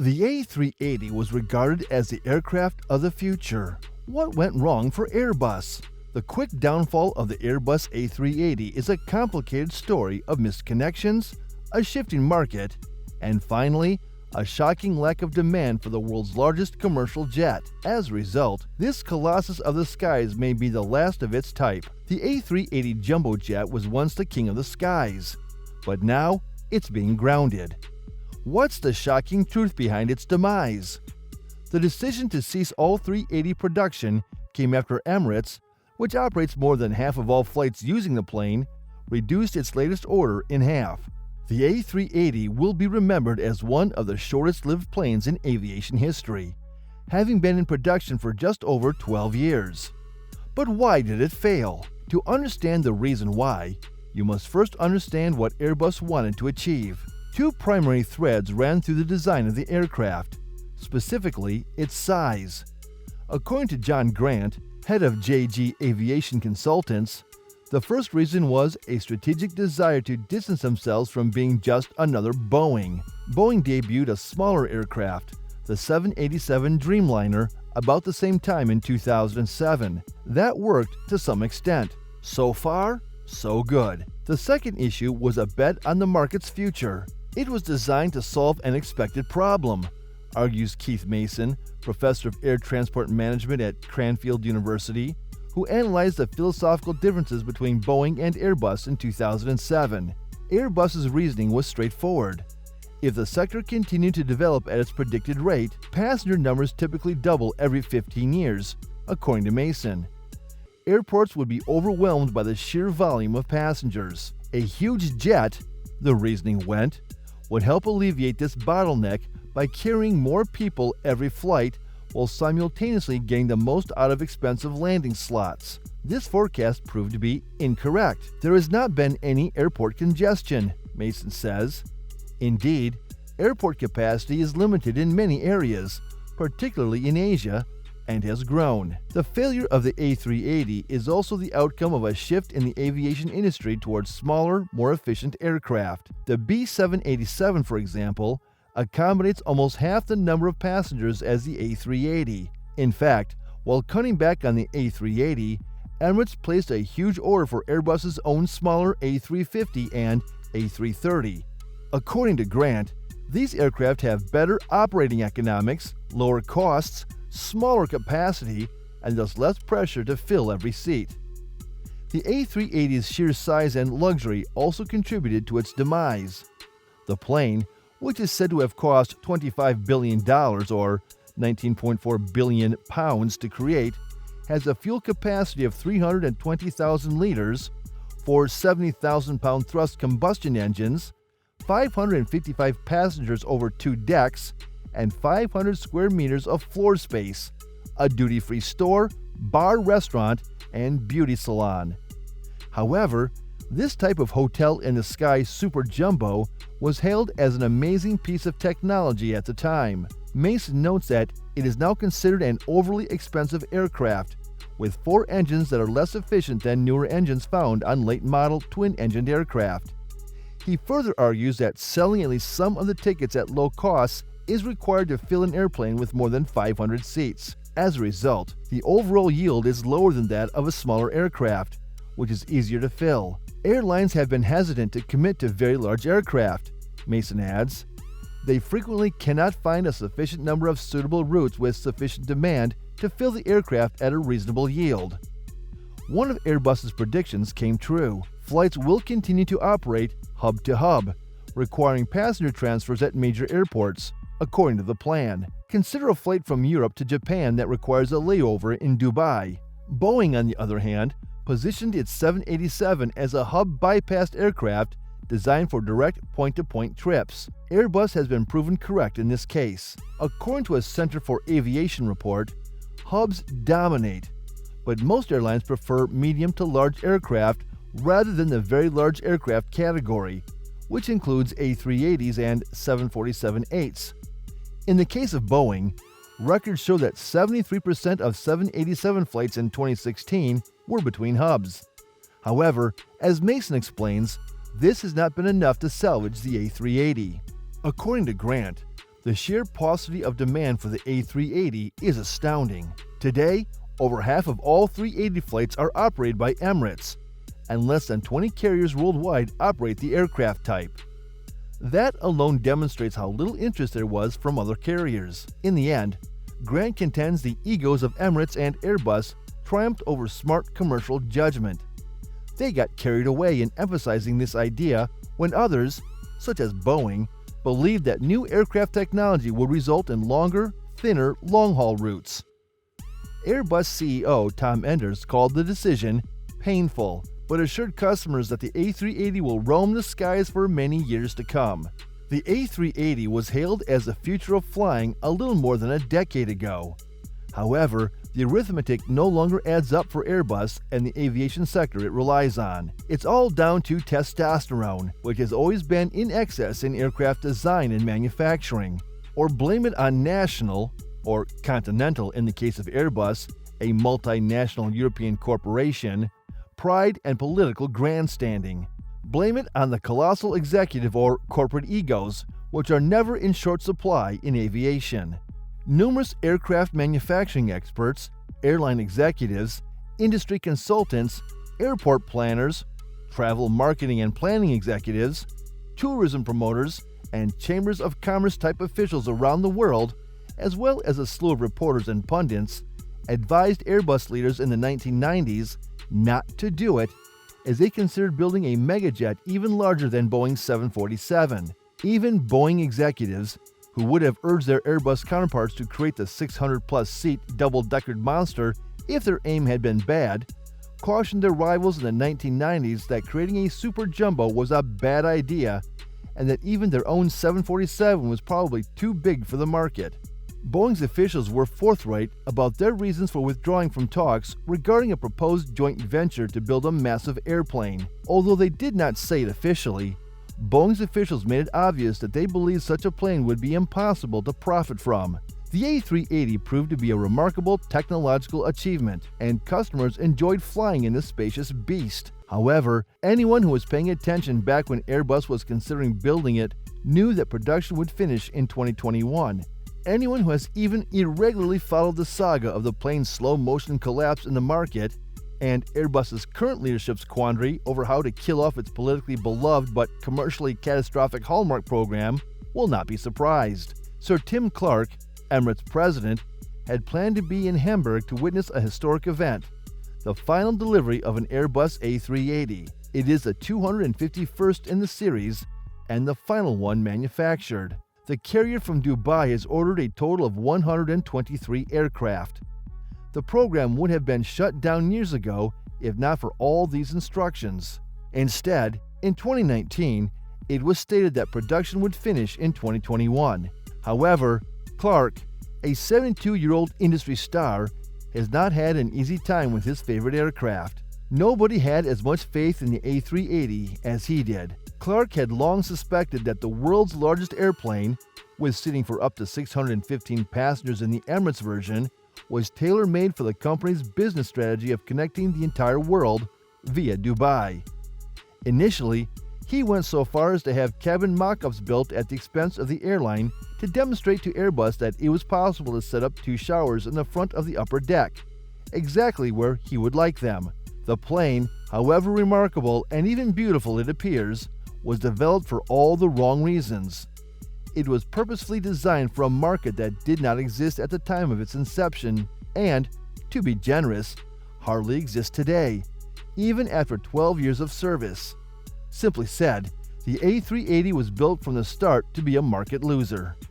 The A380 was regarded as the aircraft of the future. What went wrong for Airbus? The quick downfall of the Airbus A380 is a complicated story of missed connections, a shifting market, and finally, a shocking lack of demand for the world's largest commercial jet. As a result, this colossus of the skies may be the last of its type. The A380 jumbo jet was once the king of the skies, but now it's being grounded. What's the shocking truth behind its demise? The decision to cease all 380 production came after Emirates, which operates more than half of all flights using the plane, reduced its latest order in half. The A380 will be remembered as one of the shortest-lived planes in aviation history, having been in production for just over 12 years. But why did it fail? To understand the reason why, you must first understand what Airbus wanted to achieve. Two primary threads ran through the design of the aircraft, specifically its size. According to John Grant, head of JG Aviation Consultants, the first reason was a strategic desire to distance themselves from being just another Boeing. Boeing debuted a smaller aircraft, the 787 Dreamliner, about the same time in 2007. That worked to some extent. So far, so good. The second issue was a bet on the market's future. It was designed to solve an expected problem, argues Keith Mason, professor of air transport management at Cranfield University, who analyzed the philosophical differences between Boeing and Airbus in 2007. Airbus's reasoning was straightforward. If the sector continued to develop at its predicted rate, passenger numbers typically double every 15 years, according to Mason. Airports would be overwhelmed by the sheer volume of passengers. A huge jet, the reasoning went, would help alleviate this bottleneck by carrying more people every flight while simultaneously getting the most out of expensive landing slots. This forecast proved to be incorrect. There has not been any airport congestion, Mason says. Indeed, airport capacity is limited in many areas, particularly in Asia, and has grown. The failure of the A380 is also the outcome of a shift in the aviation industry towards smaller, more efficient aircraft. The B787, for example, accommodates almost half the number of passengers as the A380. In fact, while cutting back on the A380, Emirates placed a huge order for Airbus's own smaller A350 and A330. According to Grant, these aircraft have better operating economics, lower costs, smaller capacity, and thus less pressure to fill every seat. The A380's sheer size and luxury also contributed to its demise. The plane, which is said to have cost $25 billion or 19.4 billion pounds to create, has a fuel capacity of 320,000 liters, 4 70,000-pound thrust combustion engines, 555 passengers over 2 decks, and 500 square meters of floor space, a duty-free store, bar, restaurant, and beauty salon. However, this type of hotel-in-the-sky super jumbo was hailed as an amazing piece of technology at the time. Mason notes that it is now considered an overly expensive aircraft, with 4 engines that are less efficient than newer engines found on late-model twin-engined aircraft. He further argues that selling at least some of the tickets at low costs is required to fill an airplane with more than 500 seats. As a result, the overall yield is lower than that of a smaller aircraft, which is easier to fill. Airlines have been hesitant to commit to very large aircraft, Mason adds. They frequently cannot find a sufficient number of suitable routes with sufficient demand to fill the aircraft at a reasonable yield. One of Airbus's predictions came true. Flights will continue to operate hub to hub, requiring passenger transfers at major airports, according to the plan. Consider a flight from Europe to Japan that requires a layover in Dubai. Boeing, on the other hand, positioned its 787 as a hub-bypassed aircraft designed for direct point-to-point trips. Airbus has been proven correct in this case. According to a Center for Aviation report, hubs dominate, but most airlines prefer medium to large aircraft rather than the very large aircraft category, which includes A380s and 747-8s. In the case of Boeing, records show that 73% of 787 flights in 2016 were between hubs. However, as Mason explains, this has not been enough to salvage the A380. According to Grant, The sheer paucity of demand for the A380 is astounding. Today, over half of all 380 flights are operated by Emirates, and less than 20 carriers worldwide operate the aircraft type. That alone demonstrates how little interest there was from other carriers. In the end, Grant contends the egos of Emirates and Airbus triumphed over smart commercial judgment. They got carried away in emphasizing this idea when others, such as Boeing, believed that new aircraft technology would result in longer, thinner, long-haul routes. Airbus CEO Tom Enders called the decision painful, but assured customers that the A380 will roam the skies for many years to come. The A380 was hailed as the future of flying a little more than a decade ago. However, the arithmetic no longer adds up for Airbus and the aviation sector it relies on. It's all down to testosterone, which has always been in excess in aircraft design and manufacturing. Or blame it on national, or continental in the case of Airbus, a multinational European corporation, pride and political grandstanding. Blame it on the colossal executive or corporate egos, which are never in short supply in aviation. Numerous aircraft manufacturing experts, airline executives, industry consultants, airport planners, travel marketing and planning executives, tourism promoters, and chambers of commerce type officials around the world, as well as a slew of reporters and pundits, advised Airbus leaders in the 1990s not to do it, as they considered building a megajet even larger than Boeing's 747. Even Boeing executives, who would have urged their Airbus counterparts to create the 600-plus seat double-deckered monster if their aim had been bad, cautioned their rivals in the 1990s that creating a super jumbo was a bad idea and that even their own 747 was probably too big for the market. Boeing's officials were forthright about their reasons for withdrawing from talks regarding a proposed joint venture to build a massive airplane. Although they did not say it officially, Boeing's officials made it obvious that they believed such a plane would be impossible to profit from. The A380 proved to be a remarkable technological achievement, and customers enjoyed flying in this spacious beast. However, anyone who was paying attention back when Airbus was considering building it knew that production would finish in 2021. Anyone who has even irregularly followed the saga of the plane's slow-motion collapse in the market and Airbus's current leadership's quandary over how to kill off its politically beloved but commercially catastrophic Hallmark program will not be surprised. Sir Tim Clark, Emirates president, had planned to be in Hamburg to witness a historic event, the final delivery of an Airbus A380. It is the 251st in the series and the final one manufactured. The carrier from Dubai has ordered a total of 123 aircraft. The program would have been shut down years ago if not for all these instructions. Instead, in 2019, it was stated that production would finish in 2021. However, Clark, a 72-year-old industry star, has not had an easy time with his favorite aircraft. Nobody had as much faith in the A380 as he did. Clark had long suspected that the world's largest airplane, with seating for up to 615 passengers in the Emirates version, was tailor-made for the company's business strategy of connecting the entire world via Dubai. Initially, he went so far as to have cabin mock-ups built at the expense of the airline to demonstrate to Airbus that it was possible to set up two showers in the front of the upper deck, exactly where he would like them. The plane, however remarkable and even beautiful it appears, was developed for all the wrong reasons. It was purposefully designed for a market that did not exist at the time of its inception and, to be generous, hardly exists today, even after 12 years of service. Simply said, the A380 was built from the start to be a market loser.